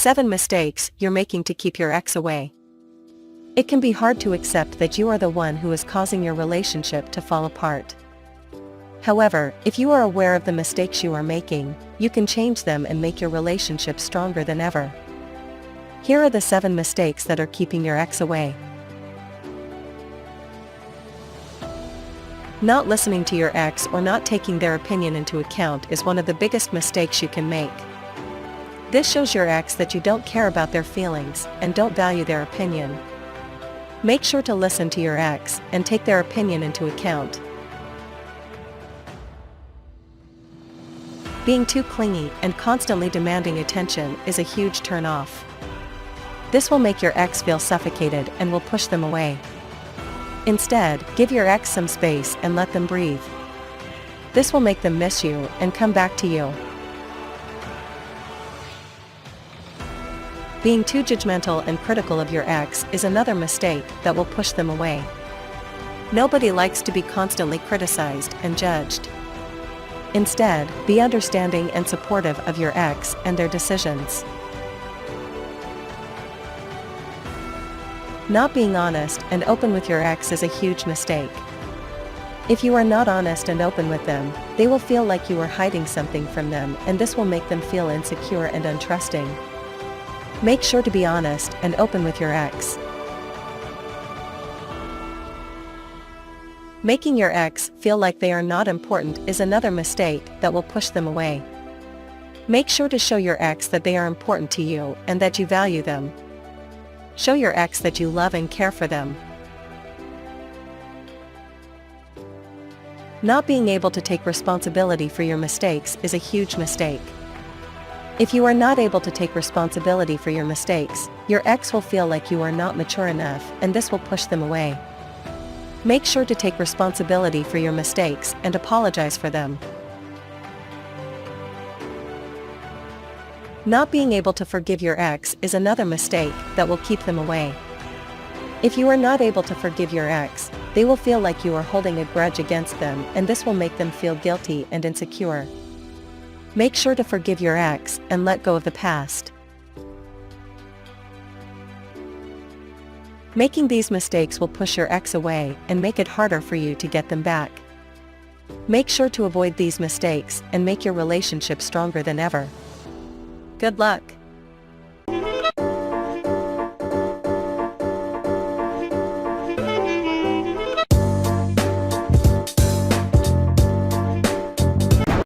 7 mistakes you're making to keep your ex away. It can be hard to accept that you are the one who is causing your relationship to fall apart. However, if you are aware of the mistakes you are making, you can change them and make your relationship stronger than ever. Here are the 7 mistakes that are keeping your ex away. Not listening to your ex or not taking their opinion into account is one of the biggest mistakes you can make. This shows your ex that you don't care about their feelings and don't value their opinion. Make sure to listen to your ex and take their opinion into account. Being too clingy and constantly demanding attention is a huge turn-off. This will make your ex feel suffocated and will push them away. Instead, give your ex some space and let them breathe. This will make them miss you and come back to you. Being too judgmental and critical of your ex is another mistake that will push them away. Nobody likes to be constantly criticized and judged. Instead, be understanding and supportive of your ex and their decisions. Not being honest and open with your ex is a huge mistake. If you are not honest and open with them, they will feel like you are hiding something from them, and this will make them feel insecure and untrusting. Make sure to be honest and open with your ex. Making your ex feel like they are not important is another mistake that will push them away. Make sure to show your ex that they are important to you and that you value them. Show your ex that you love and care for them. Not being able to take responsibility for your mistakes is a huge mistake. If you are not able to take responsibility for your mistakes, your ex will feel like you are not mature enough, and this will push them away. Make sure to take responsibility for your mistakes and apologize for them. Not being able to forgive your ex is another mistake that will keep them away. If you are not able to forgive your ex, they will feel like you are holding a grudge against them, and this will make them feel guilty and insecure. Make sure to forgive your ex and let go of the past. Making these mistakes will push your ex away and make it harder for you to get them back. Make sure to avoid these mistakes and make your relationship stronger than ever. Good luck!